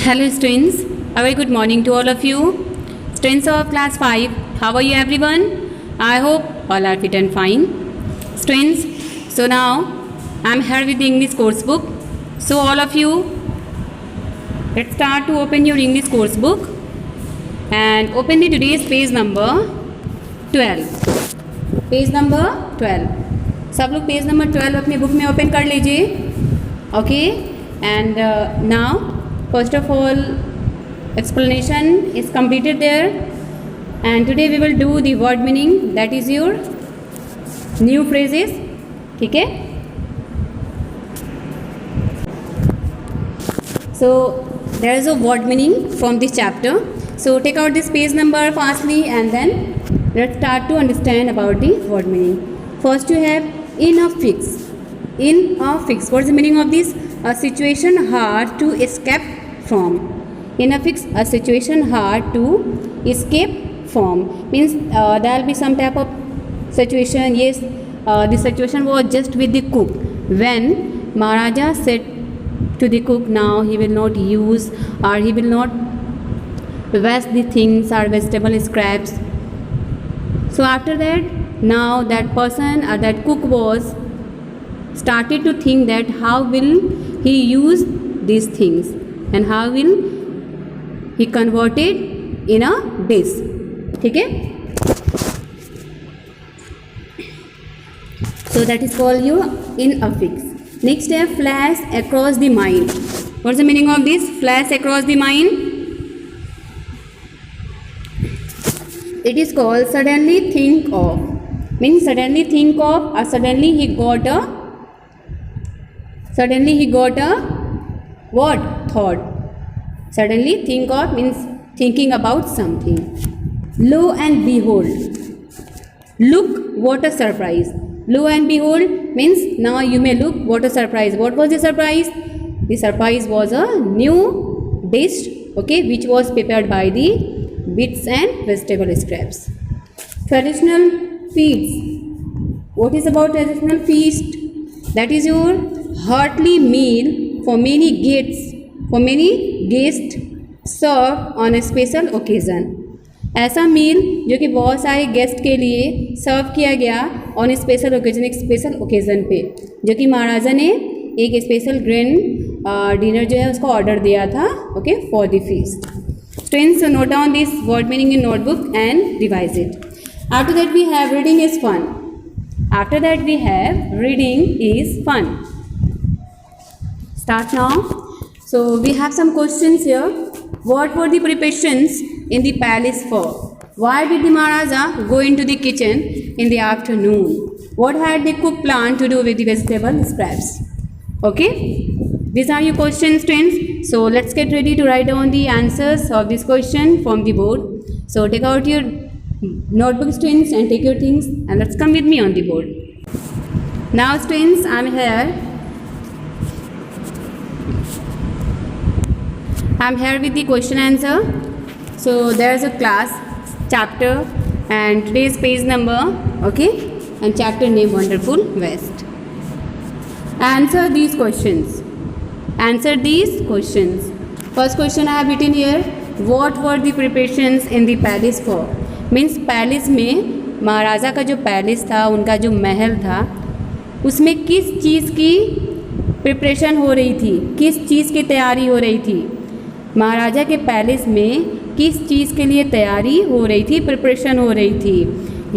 Hello students, a very good morning to all of you. Students of class 5, how are you everyone? I hope all are fit and fine. Students, so now I am here with the English course book. So all of you, let's start to open your English course book and open the today's page number 12. Page number 12. सब लोग page number 12 अपनी book में open कर लीजिए. Okay and now first of all explanation is completed there, and today we will do the word meaning, that is your new phrases. ठीक है. So there is a word meaning from this chapter. So take out this page number fastly and then let's start to understand about the word meaning. First you have in a fix. In a fix, what is the meaning of this? A situation hard to escape from. In a fix, a situation hard to escape from means there will be some type of situation. Yes, the situation was just with the cook when Maharaja said to the cook, now he will not use or he will not waste the things or vegetable scraps. So after that, now that person or that cook was started to think that how will he use these things and how will he convert it in a dish. ठीक है. So that is called your in a fix. Next है flash across the mind. What is the meaning of this? Flash across the mind. It is called suddenly think of. Means suddenly think of or suddenly he got a what? Thought. Suddenly think of means thinking about something. Lo and behold. Look, what a surprise. Lo and behold means now you may look, what a surprise. What was the surprise? The surprise was a new dish, okay, which was prepared by the bits and vegetable scraps. Traditional feasts. What is about traditional feast? That is your hearty meal for many guests served on a special occasion. ऐसा मील जो कि बहुत सारे guest के लिए सर्व किया गया on special occasion, एक स्पेशल ओकेजन पे, जो कि महाराजा ने एक स्पेशल ग्रैंड डिनर जो है उसका ऑर्डर दिया था, okay, for the feast. Students, note down this word meaning in notebook and revise it. After that we have reading is fun. After that we have reading is fun. Start now. So we have some questions here. What were the preparations in the palace for? Why did the Maharaja go into the kitchen in the afternoon? What had the cook planned to do with the vegetable scraps? Okay, these are your questions, students. So let's get ready to write down the answers of this question from the board. So take out your notebook, students, and take your things and let's come with me on the board. Now students, I am here. I am here with the question answer. So there is a class, chapter, and today's page number, okay, and chapter name Wonderful West. Answer these questions. Answer these questions. First question I have written here. What were the preparations in the palace for? Means palace में महाराजा का जो palace था, उनका जो महल था, उसमें किस चीज़ की प्रिपरेशन हो रही थी, किस चीज़ की तैयारी हो रही थी. महाराजा के पैलेस में किस चीज़ के लिए तैयारी हो रही थी, प्रिपरेशन हो रही थी.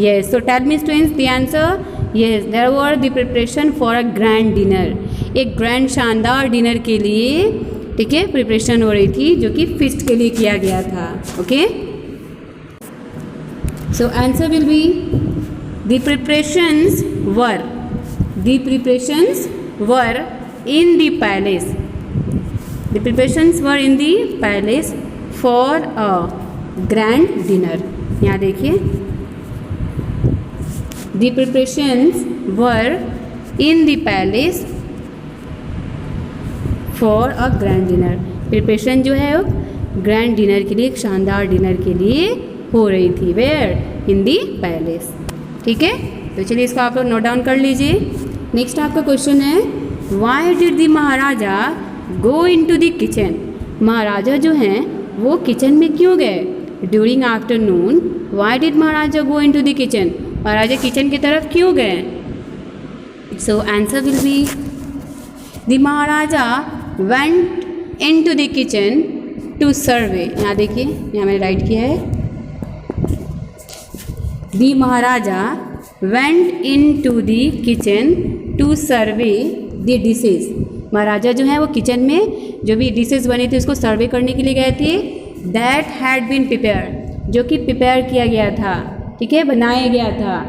Yes, so tell me students the answer. Yes, there were the preparation for a grand dinner. एक ग्रैंड शानदार डिनर के लिए, ठीक है, प्रिपरेशन हो रही थी जो कि फीस्ट के लिए किया गया था. Okay, so answer will be the preparations were in the palace. The preparations were in the palace for a grand dinner. यहाँ देखिए, the preparations were in the palace for a grand dinner. Preparation जो है वो grand dinner के लिए, एक शानदार dinner के लिए हो रही थी. Where? In the palace. ठीक है, तो चलिए इसको आप लोग नोट डाउन कर लीजिए. नेक्स्ट आपका क्वेश्चन है, why did the Maharaja go into the kitchen? महाराजा जो हैं वो किचन में क्यों गए? During afternoon why did Maharaja go in to the kitchen? Maharaja kitchen की तरफ क्यों गए? So answer will be the Maharaja went in to the kitchen to serve. यहाँ देखिए, यहाँ मैंने राइट किया है, the Maharaja went in to the kitchen to survey the dishes. Maharaja जो हैं वो किचन में जो भी डिशेज बने थे उसको सर्वे करने के लिए गए थे। दैट हैड बीन प्रिपेयर, जो कि प्रिपेयर किया गया था, ठीक है, बनाया गया था।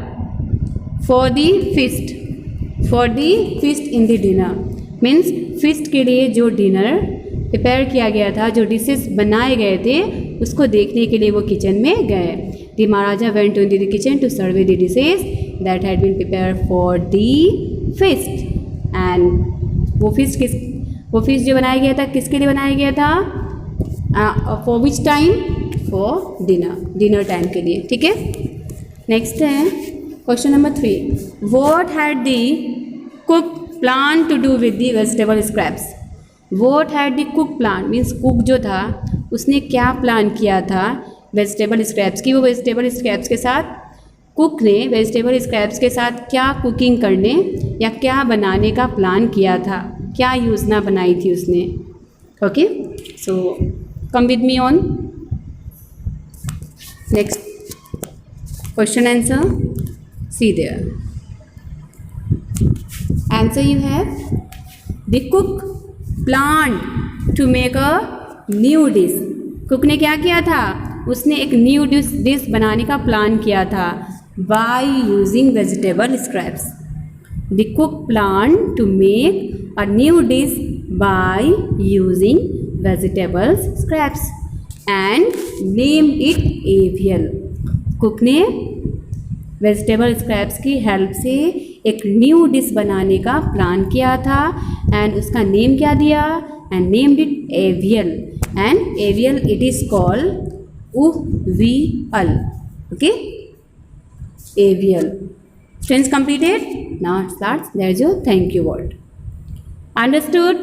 For the feast in the dinner, means feast के लिए जो डिनर प्रिपेयर किया गया था, जो डिशेज बनाए गए थे उसको देखने के लिए वो किचन में गए। The Maharaja went to the kitchen to survey the dishes that had been prepare for the feast. And वो फीस्ट जो बनाया गया था किसके लिए बनाया गया था? For which time? For dinner time के लिए, ठीक है। नेक्स्ट है question number 3, what had the cook plan to do with the vegetable scraps? What had the cook plan, means cook जो था उसने क्या प्लान किया था वेजिटेबल स्क्रैप्स की? वो वेजिटेबल स्क्रैप्स के साथ, कुक ने वेजिटेबल स्क्रैप्स के साथ क्या कुकिंग करने या क्या बनाने का प्लान किया था, क्या योजना बनाई थी उसने? Okay, so come with me on next question answer, see there answer you have, the cook plan to make a new dish. Cook ने क्या किया था? उसने एक न्यू डिश बनाने का प्लान किया था by using vegetable scraps. The cook planned to make a new dish by using vegetable scraps and named it avial. Cook ने वेजिटेबल स्क्रैप्स की हेल्प से एक न्यू डिश बनाने का प्लान किया था एंड उसका नेम क्या दिया? And named it avial. And avial it is called uvial. Okay, avial. Students completed? Now starts, there is your thank you word. Understood?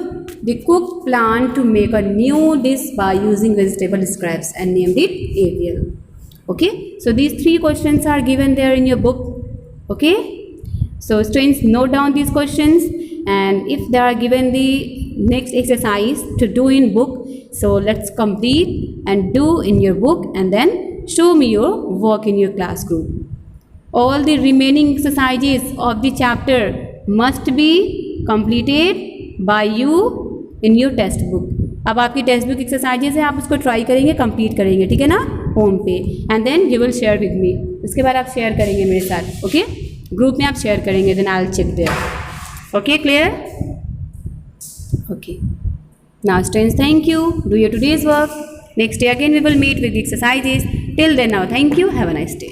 The cook planned to make a new dish by using vegetable scraps and named it avial. Okay, so these 3 questions are given there in your book. Okay, so students note down these questions, and if they are given the next exercise to do in book, so let's complete and do in your book and then show me your work in your class group. All the remaining exercises of the chapter must be completed by you in your test book. अब आपकी text book exercises है, आप उसको try करेंगे, complete करेंगे, ठीक है ना, होम पे, and then you will share with me. उसके बाद आप शेयर करेंगे मेरे साथ, ओके, ग्रुप में आप शेयर करेंगे, then I will check there. Okay, clear? Okay, now students, thank you, do your today's work, next day again we will meet with the exercises. Till then now, thank you, have a nice day.